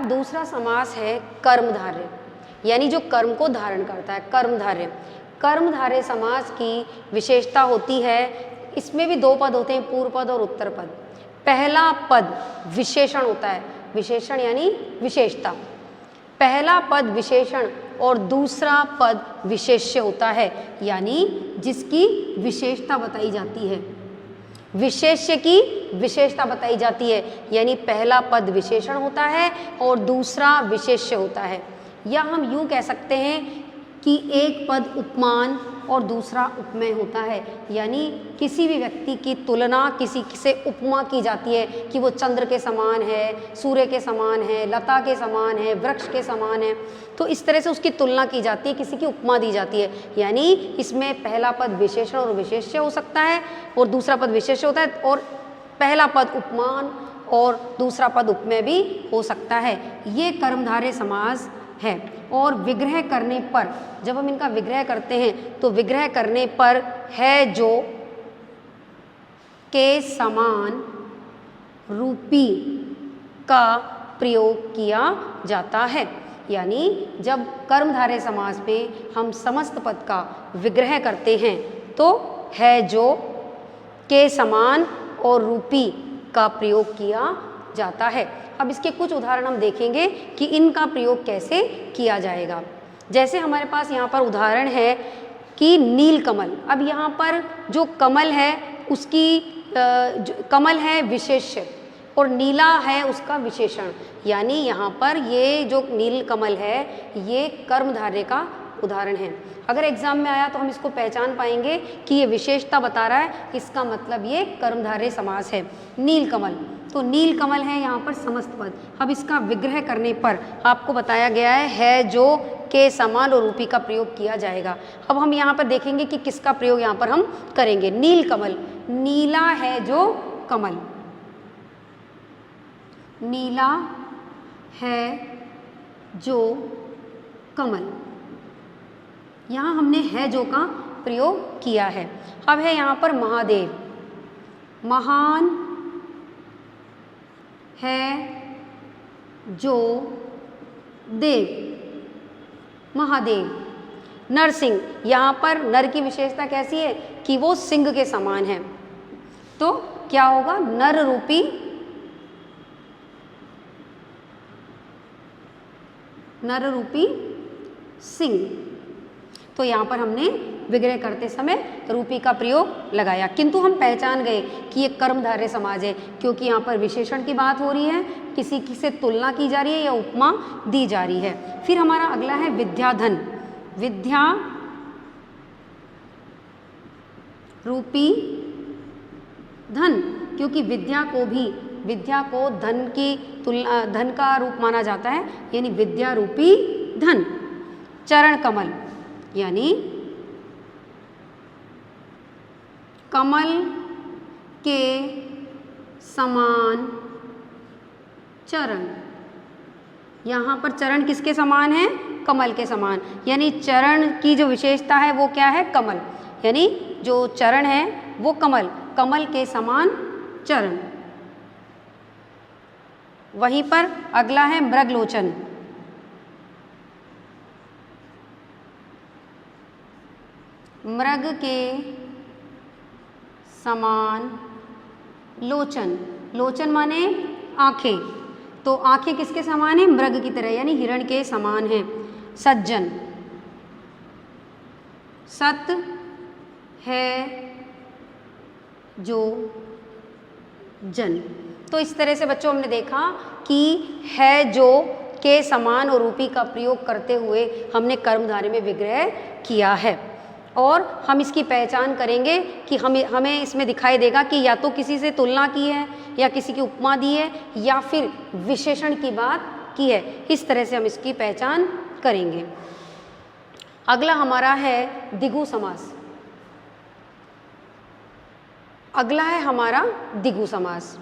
दूसरा समास है कर्मधारय, यानी जो कर्म को धारण करता है, कर्मधारय। कर्मधारय समास की विशेषता होती है, इसमें भी दो पद होते हैं, पूर्व पद और उत्तर पद। पहला पद विशेषण होता है, विशेषण यानी विशेषता। पहला पद विशेषण और दूसरा पद विशेष्य होता है, यानी जिसकी विशेषता बताई जाती है, विशेष्य की विशेषता बताई जाती है। यानी पहला पद विशेषण होता है और दूसरा विशेष्य होता है। या हम यूँ कह सकते हैं कि एक पद उपमान और दूसरा उपमेय होता है, यानी किसी भी व्यक्ति की तुलना किसी से उपमा की जाती है कि वो चंद्र के समान है, सूर्य के समान है, लता के समान है, वृक्ष के समान है। तो इस तरह से उसकी तुलना की जाती है, किसी की उपमा दी जाती है। यानी इसमें पहला पद विशेषण और विशेष्य हो सकता है और दूसरा पद विशेष्य होता है, और पहला पद उपमान और दूसरा पद उपमेय भी हो सकता है। ये कर्मधारय समास है। और विग्रह करने पर, जब हम इनका विग्रह करते हैं तो विग्रह करने पर है जो के समान रूपी का प्रयोग किया जाता है। यानी जब कर्मधारय समास में हम समस्त पद का विग्रह करते हैं तो है जो के समान और रूपी का प्रयोग किया जाता है। अब इसके कुछ उदाहरण हम देखेंगे कि इनका प्रयोग कैसे किया जाएगा। जैसे हमारे पास यहाँ पर उदाहरण है कि नीलकमल। अब यहाँ पर जो कमल है उसकी कमल है विशेष्य और नीला है उसका विशेषण। यानी यहाँ पर ये जो नीलकमल है ये कर्मधारय का उदाहरण है। अगर एग्जाम में आया तो हम इसको पहचान पाएंगे कि ये विशेषता बता रहा है, इसका मतलब ये कर्मधारय समास है। नीलकमल, तो नीलकमल है यहाँ पर समस्त पद। अब इसका विग्रह करने पर आपको बताया गया है जो के समान और रूपी का प्रयोग किया जाएगा। अब हम यहाँ पर देखेंगे कि किसका प्रयोग यहाँ पर हम करेंगे। नीलकमल, नीला है जो कमल, नीला है जो कमल, यहाँ हमने है जो का प्रयोग किया है। अब है यहाँ पर महादेव, महान है जो देव, महादेव। नरसिंह, यहाँ पर नर की विशेषता कैसी है कि वो सिंह के समान है, तो क्या होगा, नर रूपी सिंह। तो यहाँ पर हमने विग्रह करते समय रूपी का प्रयोग लगाया, किंतु हम पहचान गए कि ये कर्मधारय समाज है क्योंकि यहाँ पर विशेषण की बात हो रही है, किसी की से तुलना की जा रही है या उपमा दी जा रही है। फिर हमारा अगला है विद्याधन, विद्या रूपी धन, क्योंकि विद्या को धन की तुलना, धन का रूप माना जाता है, यानी विद्या रूपी धन। चरण कमल, यानी कमल के समान चरण। यहाँ पर चरण किसके समान है, कमल के समान, यानी चरण की जो विशेषता है वो क्या है, कमल, यानी जो चरण है वो कमल के समान चरण। वहीं पर अगला है मृगलोचन, मृग के समान लोचन, लोचन माने आंखें, तो आंखें किसके समान है, मृग की तरह, यानी हिरण के समान है। सज्जन, सत है जो जन। तो इस तरह से बच्चों हमने देखा कि है जो के समान और रूपी का प्रयोग करते हुए हमने कर्मधारय में विग्रह किया है। और हम इसकी पहचान करेंगे कि हमें इसमें दिखाई देगा कि या तो किसी से तुलना की है या किसी की उपमा दी है या फिर विशेषण की बात की है। इस तरह से हम इसकी पहचान करेंगे। अगला हमारा है द्विगु समास। अगला है हमारा द्विगु समास।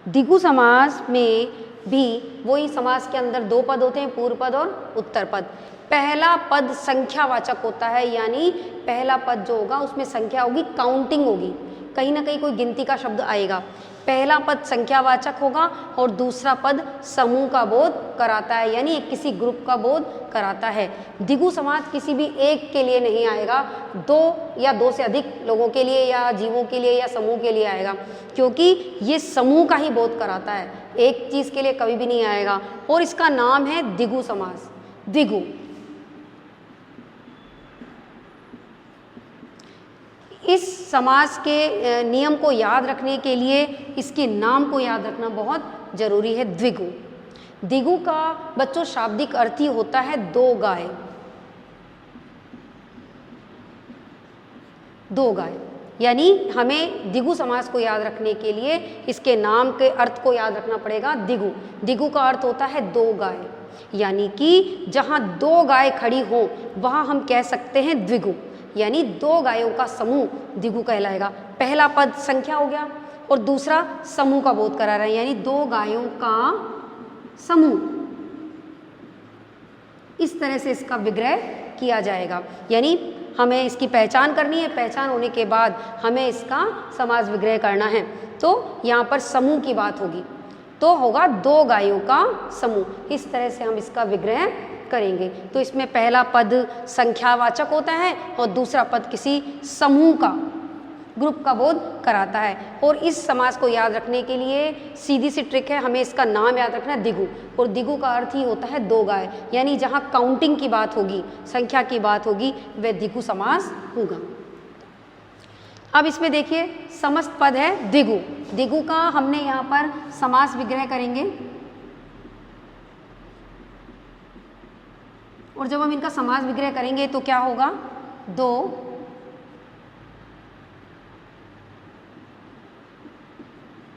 द्विगु समास में भी वही समास के अंदर दो पद होते हैं, पूर्व पद और उत्तर पद। पहला पद संख्यावाचक होता है, यानी पहला पद जो होगा उसमें संख्या होगी, काउंटिंग होगी, कहीं ना कहीं कोई गिनती का शब्द आएगा। पहला पद संख्यावाचक होगा और दूसरा पद समूह का बोध कराता है, यानी किसी ग्रुप का बोध कराता है। द्विगु समास किसी भी एक के लिए नहीं आएगा, दो या दो से अधिक लोगों के लिए या जीवों के लिए या समूह के लिए आएगा, क्योंकि ये समूह का ही बोध कराता है, एक चीज के लिए कभी भी नहीं आएगा। और इसका नाम है द्विगु समास। द्विगु इस समास के नियम को याद रखने के लिए इसके नाम को याद रखना बहुत जरूरी है। द्विगु, द्विगु का बच्चों शाब्दिक अर्थ ही होता है दो गाय। दो गाय, यानी हमें द्विगु समास को याद रखने के लिए इसके नाम के अर्थ को याद रखना पड़ेगा। द्विगु, द्विगु का अर्थ होता है दो गाय, यानी कि जहाँ दो गाय खड़ी हो वहाँ हम कह सकते हैं द्विगु, यानी दो गायों का समूह द्विगु कहलाएगा। पहला पद संख्या हो गया और दूसरा समूह का बोध करा रहा है, यानी दो गायों का समूह। इस तरह से इसका विग्रह किया जाएगा, यानी हमें इसकी पहचान करनी है, पहचान होने के बाद हमें इसका समास विग्रह करना है। तो यहाँ पर समूह की बात होगी, तो होगा दो गायों का समूह। इस तरह से हम इसका विग्रह करेंगे। तो इसमें पहला पद संख्यावाचक होता है और दूसरा पद किसी समूह का, ग्रुप का बोध कराता है। और इस समास को याद रखने के लिए सीधी सी ट्रिक है, हमें इसका नाम याद रखना है द्विगु, और द्विगु का अर्थ ही होता है दो गाय, यानी जहाँ काउंटिंग की बात होगी, संख्या की बात होगी, वह द्विगु समास होगा। अब इसमें देखिए समस्त पद है द्विगु। द्विगु का हमने यहाँ पर समास विग्रह करेंगे, और जब हम इनका समास विग्रह करेंगे तो क्या होगा, दो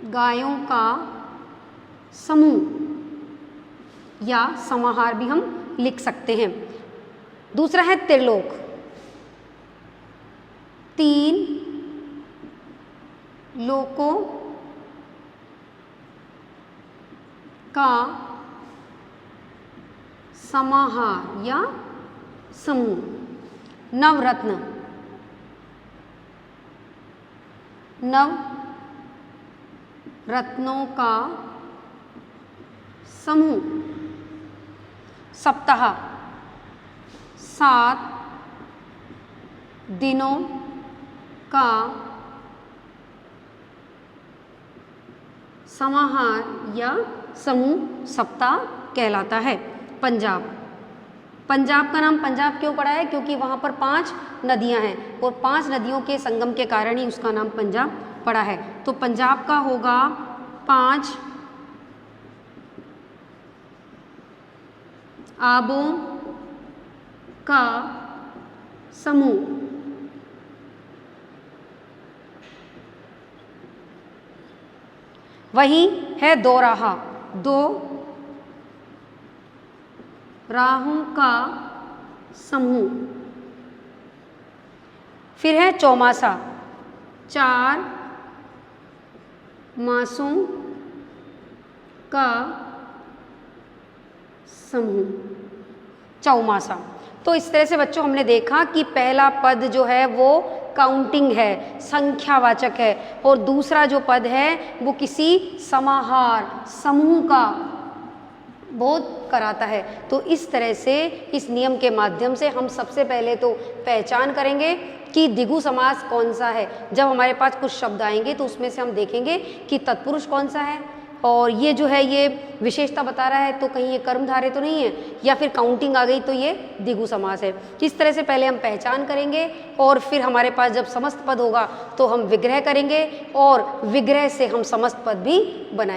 गायों का समूह या समाहार भी हम लिख सकते हैं। दूसरा है त्रिलोक, तीन लोकों का समाहार या समूह। नवरत्न, नव रत्नों का समूह। सप्ताह, 7 दिनों का समाहार या समूह सप्ताह कहलाता है। पंजाब, पंजाब का नाम पंजाब क्यों पड़ा है, क्योंकि वहाँ पर 5 नदियाँ हैं और 5 नदियों के संगम के कारण ही उसका नाम पंजाब पड़ा है। तो पंजाब का होगा 5 आबों का समूह। वही है दो राहा, दो राहों का समूह। फिर है चौमासा, 4 मासों का समूह, चौमासा। तो इस तरह से बच्चों हमने देखा कि पहला पद जो है वो काउंटिंग है, संख्यावाचक है, और दूसरा जो पद है वो किसी समाहार, समूह का बोध कराता है। तो इस तरह से इस नियम के माध्यम से हम सबसे पहले तो पहचान करेंगे कि द्विगु समास कौन सा है। जब हमारे पास कुछ शब्द आएंगे तो उसमें से हम देखेंगे कि तत्पुरुष कौन सा है, और ये जो है ये विशेषता बता रहा है, तो कहीं ये कर्मधारय तो नहीं है, या फिर काउंटिंग आ गई तो ये द्विगु समास है। इस तरह से पहले हम पहचान करेंगे और फिर हमारे पास जब समस्त पद होगा तो हम विग्रह करेंगे और विग्रह से हम समस्त पद भी बनाएंगे।